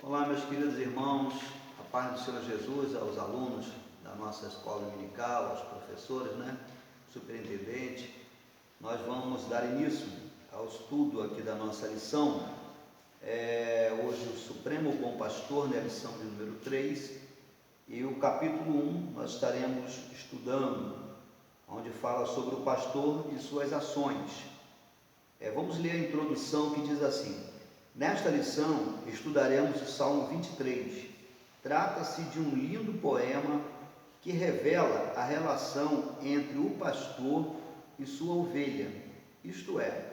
Olá, meus queridos irmãos, a paz do Senhor Jesus, aos alunos da nossa escola dominical, aos professores, superintendente. Nós vamos dar início ao estudo aqui da nossa lição. Hoje o Supremo Bom Pastor, lição de número 3, e o capítulo 1 nós estaremos estudando, onde fala sobre o pastor e suas ações. Vamos ler a introdução que diz assim: nesta lição estudaremos o Salmo 23. Trata-se de um lindo poema que revela a relação entre o pastor e sua ovelha, isto é,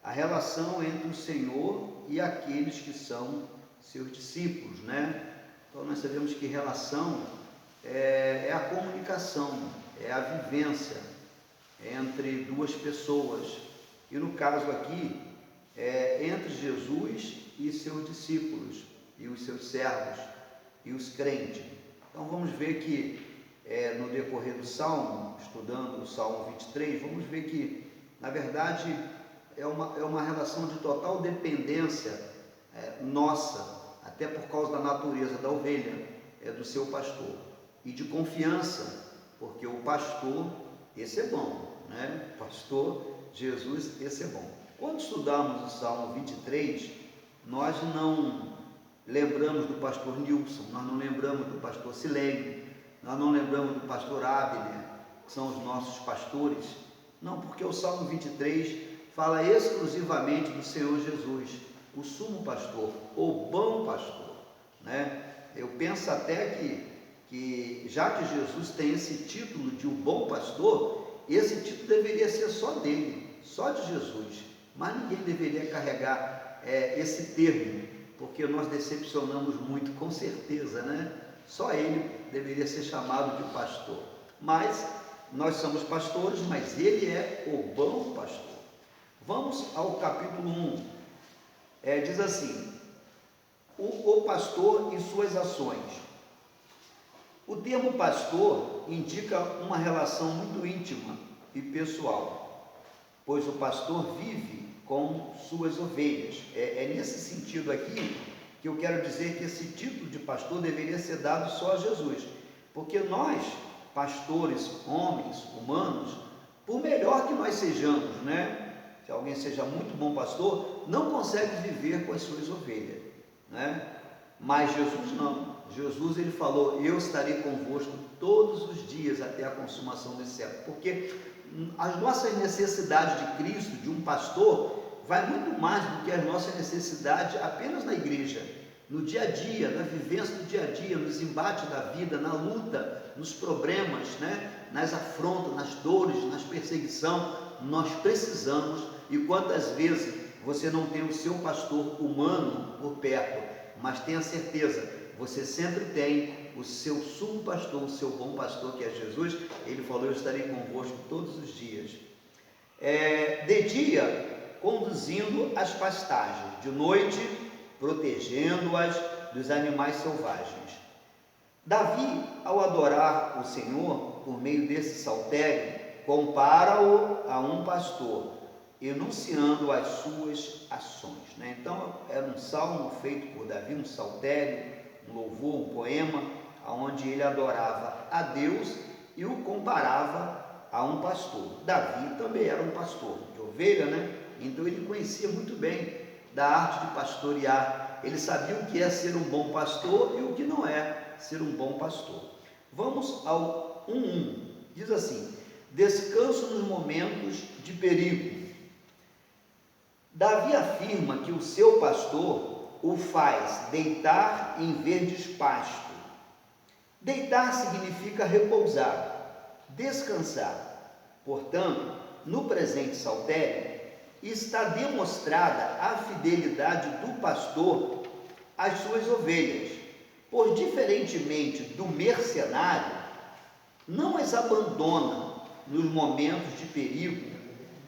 a relação entre o Senhor e aqueles que são seus discípulos, Então nós sabemos que relação é a comunicação, é a vivência entre duas pessoas, e no caso aqui entre Jesus e seus discípulos, e os seus servos, e os crentes. Então vamos ver que no decorrer do Salmo, estudando o Salmo 23, vamos ver que, na verdade, é uma relação de total dependência nossa, até por causa da natureza da ovelha, do seu pastor, e de confiança, porque o pastor, esse é bom, O pastor Jesus, esse é bom. Quando estudamos o Salmo 23, nós não lembramos do pastor Nilson, nós não lembramos do pastor Silene, nós não lembramos do pastor Abner, que são os nossos pastores. Não, porque o Salmo 23 fala exclusivamente do Senhor Jesus, o sumo pastor, o bom pastor, Eu penso até que já que Jesus tem esse título de o bom pastor, esse título deveria ser só dele, só de Jesus, mas ninguém deveria carregar esse termo, porque nós decepcionamos muito, com certeza, Só ele deveria ser chamado de pastor. Mas nós somos pastores, mas ele é o bom pastor. Vamos ao capítulo 1. Diz assim: o pastor e suas ações. O termo pastor indica uma relação muito íntima e pessoal, pois o pastor vive com suas ovelhas. É nesse sentido aqui que eu quero dizer que esse título de pastor deveria ser dado só a Jesus, porque nós, pastores, homens, humanos, por melhor que nós sejamos, Se alguém seja muito bom pastor, não consegue viver com as suas ovelhas, Mas Jesus não. Jesus, ele falou: eu estarei convosco todos os dias até a consumação desse século, porque as nossas necessidades de Cristo, de um pastor, vai muito mais do que as nossas necessidades apenas na igreja, no dia a dia, na vivência do dia a dia, nos embates da vida, na luta, nos problemas, nas afrontas, nas dores, nas perseguições. Nós precisamos, e quantas vezes você não tem o seu pastor humano por perto, mas tenha certeza, você sempre tem o seu sumo pastor, o seu bom pastor, que é Jesus. Ele falou: eu estarei convosco todos os dias. De dia, conduzindo as pastagens, de noite, protegendo-as dos animais selvagens. Davi, ao adorar o Senhor por meio desse saltério, compara-o a um pastor, enunciando as suas ações. Então, era um salmo feito por Davi, um saltério, um louvor, um poema, onde ele adorava a Deus e o comparava a um pastor. Davi também era um pastor de ovelha, Então ele conhecia muito bem da arte de pastorear. Ele sabia o que é ser um bom pastor e o que não é ser um bom pastor. Vamos ao 1:1. Diz assim: descanso nos momentos de perigo. Davi afirma que o seu pastor o faz deitar em verdes pastos. Deitar significa repousar, descansar. Portanto, no presente saltério, está demonstrada a fidelidade do pastor às suas ovelhas, pois, diferentemente do mercenário, não as abandona nos momentos de perigo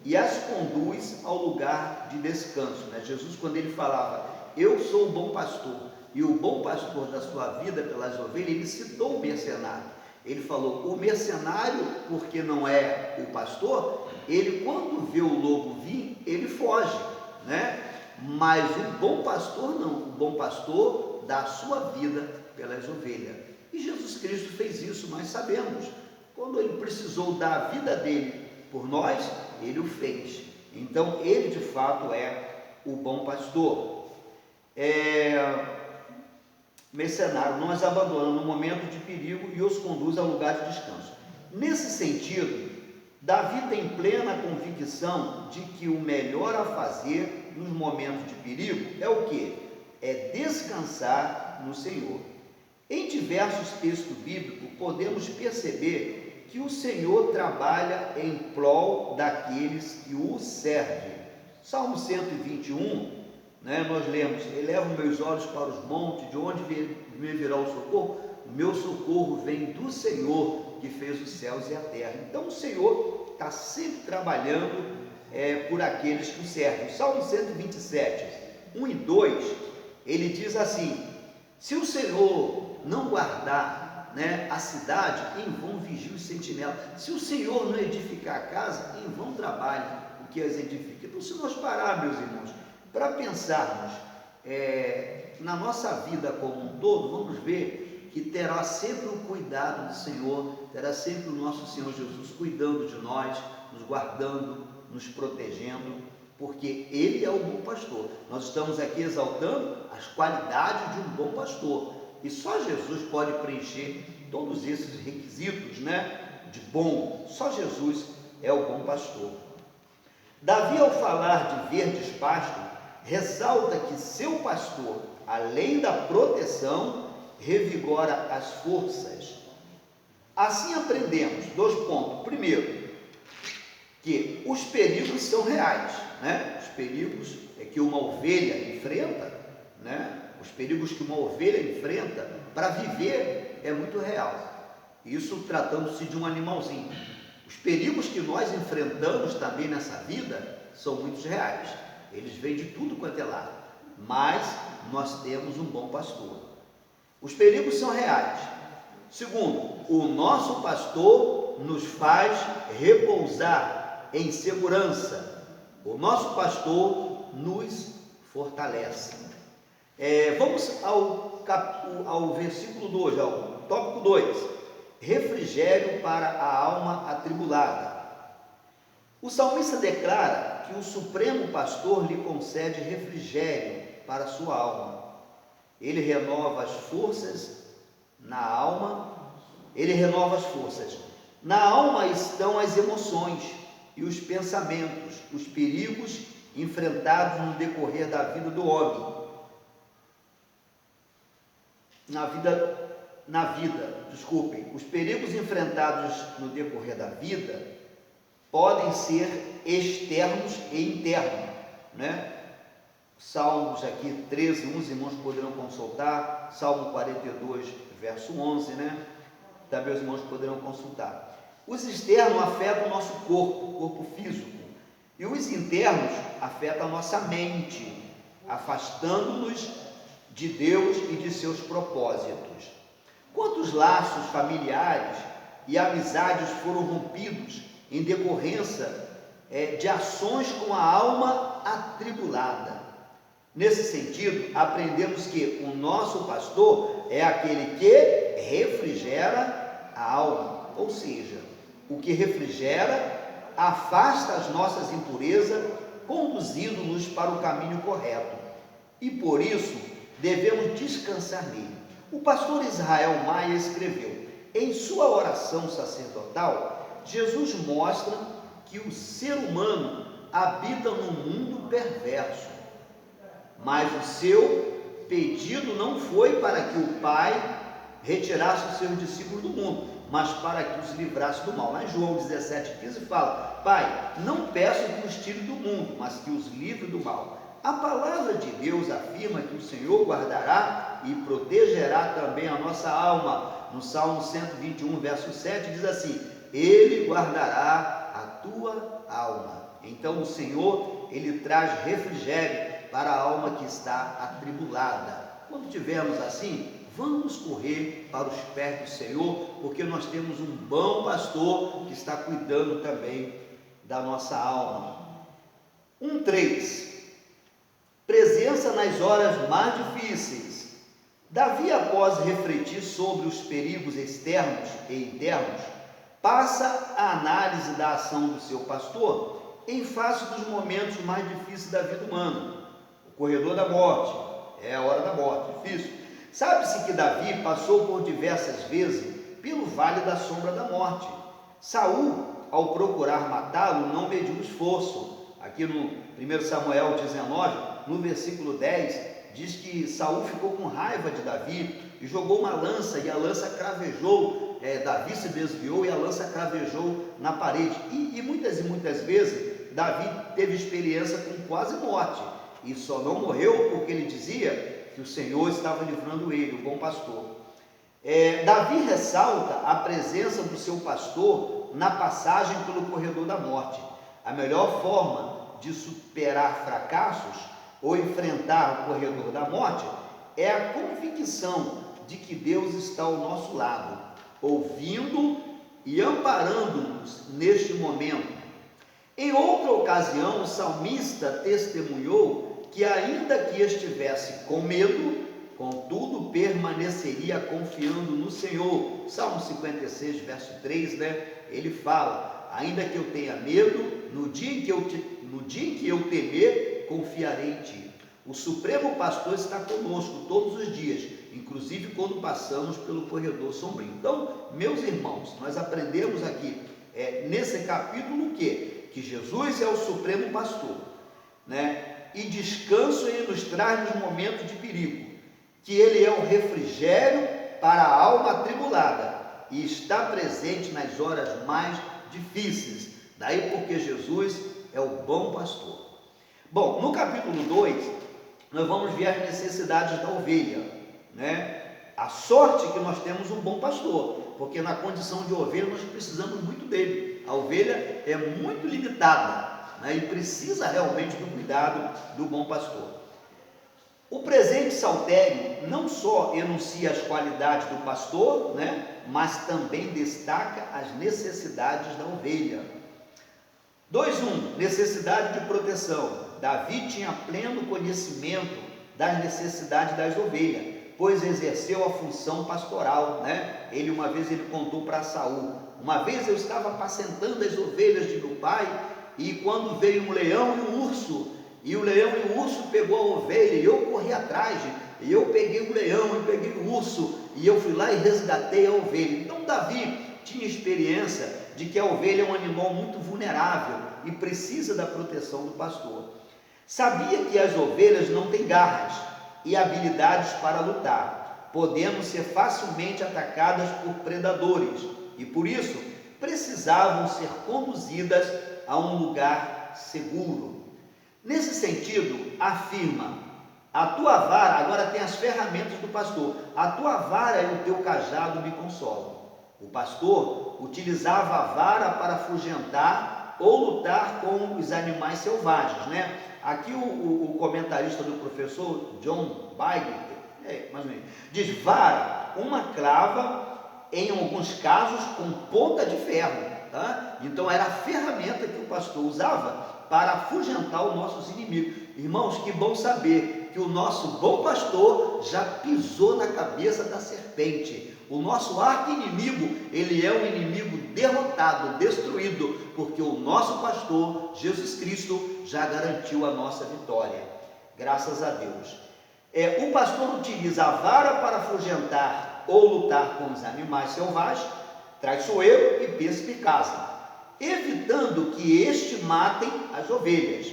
e as conduz ao lugar de descanso. Jesus, quando ele falava: eu sou o bom pastor, e o bom pastor da sua vida pelas ovelhas, ele citou o mercenário. Ele falou: o mercenário, porque não é o pastor, ele, quando vê o lobo vir, ele foge, Mas o bom pastor não. O bom pastor dá a sua vida pelas ovelhas. E Jesus Cristo fez isso, nós sabemos. Quando ele precisou dar a vida dele por nós, ele o fez. Então, ele de fato é o bom pastor. Mercenário, não os abandona no momento de perigo e os conduz ao lugar de descanso. Nesse sentido, Davi tem plena convicção de que o melhor a fazer nos momentos de perigo é o quê? É descansar no Senhor. Em diversos textos bíblicos, podemos perceber que o Senhor trabalha em prol daqueles que o servem. Salmo 121, nós lemos: eleva meus olhos para os montes, de onde me virá o socorro? O meu socorro vem do Senhor, que fez os céus e a terra. Então o Senhor está sempre trabalhando por aqueles que o servem. O Salmo 127, 1 e 2, ele diz assim: se o Senhor não guardar a cidade, em vão vigia os sentinelas. Se o Senhor não edificar a casa, em vão trabalha o que as edifica. Então, se nós parar, meus irmãos, para pensarmos na nossa vida como um todo, vamos ver que terá sempre o cuidado do Senhor, terá sempre o nosso Senhor Jesus cuidando de nós, nos guardando, nos protegendo, porque Ele é o bom pastor. Nós estamos aqui exaltando as qualidades de um bom pastor, e só Jesus pode preencher todos esses requisitos, de bom. Só Jesus é o bom pastor. Davi, ao falar de verdes pastos, ressalta que seu pastor, além da proteção, revigora as forças. Assim aprendemos 2 pontos. Primeiro, que os perigos são reais, Os perigos que uma ovelha enfrenta, Os perigos que uma ovelha enfrenta para viver é muito real. Isso tratando-se de um animalzinho. Os perigos que nós enfrentamos também nessa vida são muito reais. Eles vêm de tudo quanto é lado, mas nós temos um bom pastor. Os perigos são reais. Segundo, o nosso pastor nos faz repousar em segurança. O nosso pastor nos fortalece. Vamos ao versículo 2, ao tópico 2. Refrigério para a alma atribulada. O salmista declara que o Supremo Pastor lhe concede refrigério para a sua alma. Ele renova as forças na alma. Na alma estão as emoções e os pensamentos, os perigos enfrentados no decorrer da vida do homem. Os perigos enfrentados no decorrer da vida podem ser externos e internos, Salmos aqui 13, uns irmãos poderão consultar, Salmo 42, verso 11, Também os irmãos poderão consultar. Os externos afetam o nosso corpo físico, e os internos afetam a nossa mente, afastando-nos de Deus e de seus propósitos. Quantos laços familiares e amizades foram rompidos em decorrência de ações com a alma atribulada? Nesse sentido, aprendemos que o nosso pastor é aquele que refrigera a alma, ou seja, o que refrigera afasta as nossas impurezas, conduzindo-nos para o caminho correto, e por isso devemos descansar nele. O pastor Israel Maia escreveu: em sua oração sacerdotal, Jesus mostra que o ser humano habita num mundo perverso, mas o seu pedido não foi para que o Pai retirasse os seus discípulos do mundo, mas para que os livrasse do mal. Lá em João 17,15 fala: Pai, não peço que os tire do mundo, mas que os livre do mal. A palavra de Deus afirma que o Senhor guardará e protegerá também a nossa alma. No Salmo 121, verso 7, diz assim: Ele guardará a tua alma. Então o Senhor, Ele traz refrigério para a alma que está atribulada. Quando tivermos assim, vamos correr para os pés do Senhor, porque nós temos um bom pastor que está cuidando também da nossa alma. 1,3. Presença nas horas mais difíceis. Davi, após refletir sobre os perigos externos e internos, passa a análise da ação do seu pastor em face dos momentos mais difíceis da vida humana. O corredor da morte, é a hora da morte, difícil. Sabe-se que Davi passou por diversas vezes pelo vale da sombra da morte. Saul, ao procurar matá-lo, não mediu esforço. Aqui no 1 Samuel 19, no versículo 10, diz que Saul ficou com raiva de Davi e jogou uma lança, e a lança cravejou, Davi se desviou e a lança cravejou na parede. E muitas vezes Davi teve experiência com quase morte, e só não morreu porque ele dizia que o Senhor estava livrando ele, o bom pastor. Davi ressalta a presença do seu pastor na passagem pelo corredor da morte. A melhor forma de superar fracassos ou enfrentar o corredor da morte é a convicção de que Deus está ao nosso lado, ouvindo e amparando-nos neste momento. Em outra ocasião, o salmista testemunhou que, ainda que estivesse com medo, contudo permaneceria confiando no Senhor. Salmo 56, verso 3, ele fala: ainda que eu tenha medo, no dia em que eu temer, confiarei em ti. O Supremo Pastor está conosco todos os dias, inclusive quando passamos pelo corredor sombrio. Então, meus irmãos, nós aprendemos aqui nesse capítulo o quê? Que Jesus é o Supremo Pastor, e descanso ele nos traz nos momentos de perigo, que ele é o refrigério para a alma atribulada e está presente nas horas mais difíceis. Daí porque Jesus é o bom pastor. Bom, no capítulo 2, nós vamos ver as necessidades da ovelha, A sorte que nós temos um bom pastor, porque na condição de ovelha nós precisamos muito dele. A ovelha é muito limitada, e precisa realmente do cuidado do bom pastor. O presente saltério não só enuncia as qualidades do pastor, mas também destaca as necessidades da ovelha. 2.1. Necessidade de proteção. Davi tinha pleno conhecimento das necessidades das ovelhas, pois exerceu a função pastoral, Uma vez ele contou para Saul: uma vez eu estava apacentando as ovelhas de meu pai, e quando veio um leão e um urso, e o leão e o urso pegou a ovelha, e eu corri atrás, e eu peguei o leão e peguei o urso, e eu fui lá e resgatei a ovelha. Então Davi tinha experiência de que a ovelha é um animal muito vulnerável e precisa da proteção do pastor. Sabia que as ovelhas não têm garras e habilidades para lutar, podendo ser facilmente atacadas por predadores, e por isso precisavam ser conduzidas a um lugar seguro. Nesse sentido, afirma: a tua vara, agora tem as ferramentas do pastor, a tua vara e o teu cajado me consolam. O pastor utilizava a vara para afugentar ou lutar com os animais selvagens, Aqui o comentarista do professor John Bailey, mais ou menos, diz: vara, uma clava, em alguns casos com ponta de ferro, Então era a ferramenta que o pastor usava para afugentar os nossos inimigos. Irmãos, que bom saber que o nosso bom pastor já pisou na cabeça da serpente. O nosso arqui-inimigo, ele é um inimigo derrotado, destruído, porque o nosso pastor, Jesus Cristo, já garantiu a nossa vitória. Graças a Deus. O pastor utiliza a vara para afugentar ou lutar com os animais selvagens, traiçoeiro e perspicaz, evitando que estes matem as ovelhas.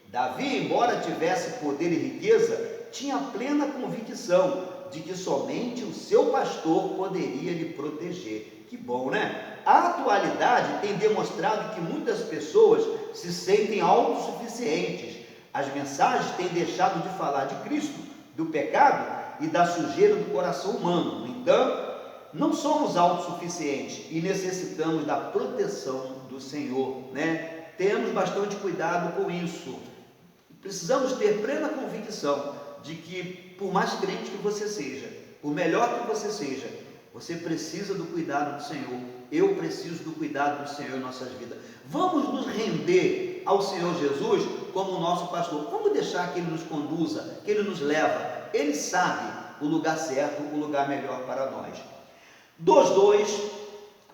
Davi, embora tivesse poder e riqueza, tinha plena convicção de que somente o seu pastor poderia lhe proteger. Que bom, A atualidade tem demonstrado que muitas pessoas se sentem autossuficientes. As mensagens têm deixado de falar de Cristo, do pecado e da sujeira do coração humano. No entanto, não somos autossuficientes e necessitamos da proteção do Senhor, Temos bastante cuidado com isso. Precisamos ter plena convicção de que, por mais crente que você seja, por melhor que você seja, você precisa do cuidado do Senhor. Eu preciso do cuidado do Senhor em nossas vidas. Vamos nos render ao Senhor Jesus como o nosso pastor. Vamos deixar que Ele nos conduza, que Ele nos leva. Ele sabe o lugar certo, o lugar melhor para nós. 2:2,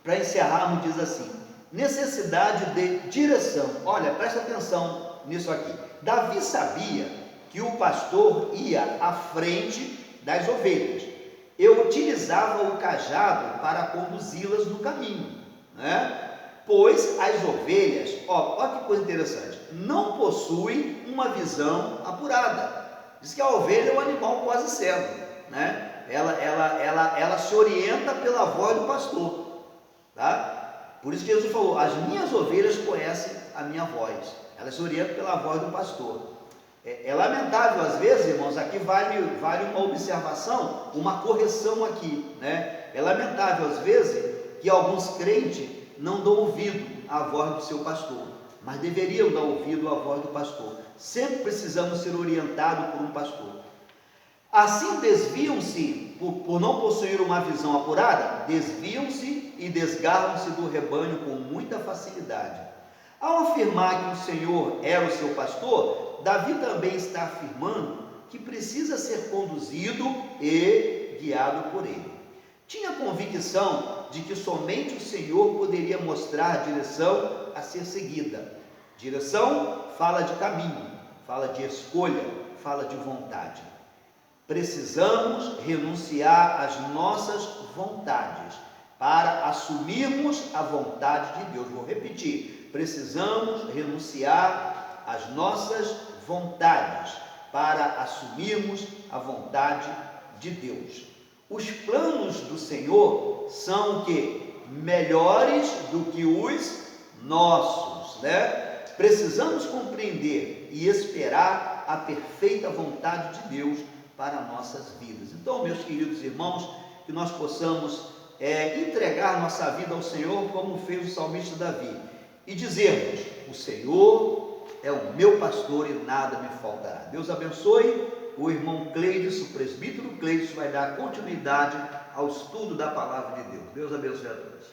para encerrarmos, diz assim: necessidade de direção. Olha, presta atenção nisso aqui. Davi sabia que o pastor ia à frente das ovelhas. Eu utilizava o cajado para conduzi-las no caminho, né? Pois as ovelhas, olha que coisa interessante, não possuem uma visão apurada. Diz que a ovelha é um animal quase cego, né? Ela se orienta pela voz do pastor, tá? Por isso que Jesus falou: as minhas ovelhas conhecem a minha voz. Elas se orientam pela voz do pastor. É lamentável, às vezes, irmãos, aqui vale uma observação, uma correção aqui, né? É lamentável, às vezes, que alguns crentes não dão ouvido à voz do seu pastor, mas deveriam dar ouvido à voz do pastor. Sempre precisamos ser orientados por um pastor. Assim desviam-se, por não possuir uma visão apurada, desviam-se e desgarram-se do rebanho com muita facilidade. Ao afirmar que o Senhor era o seu pastor, Davi também está afirmando que precisa ser conduzido e guiado por ele. Tinha convicção de que somente o Senhor poderia mostrar a direção a ser seguida. Direção fala de caminho, fala de escolha, fala de vontade. Precisamos renunciar às nossas vontades para assumirmos a vontade de Deus. Vou repetir: precisamos renunciar às nossas vontades para assumirmos a vontade de Deus. Os planos do Senhor são o quê? Melhores do que os nossos, né? Precisamos compreender e esperar a perfeita vontade de Deus para nossas vidas. Então, meus queridos irmãos, que nós possamos entregar nossa vida ao Senhor, como fez o salmista Davi, e dizermos: o Senhor é o meu pastor e nada me faltará. Deus abençoe. O irmão Cleides, o presbítero Cleides, vai dar continuidade ao estudo da palavra de Deus. Deus abençoe a todos.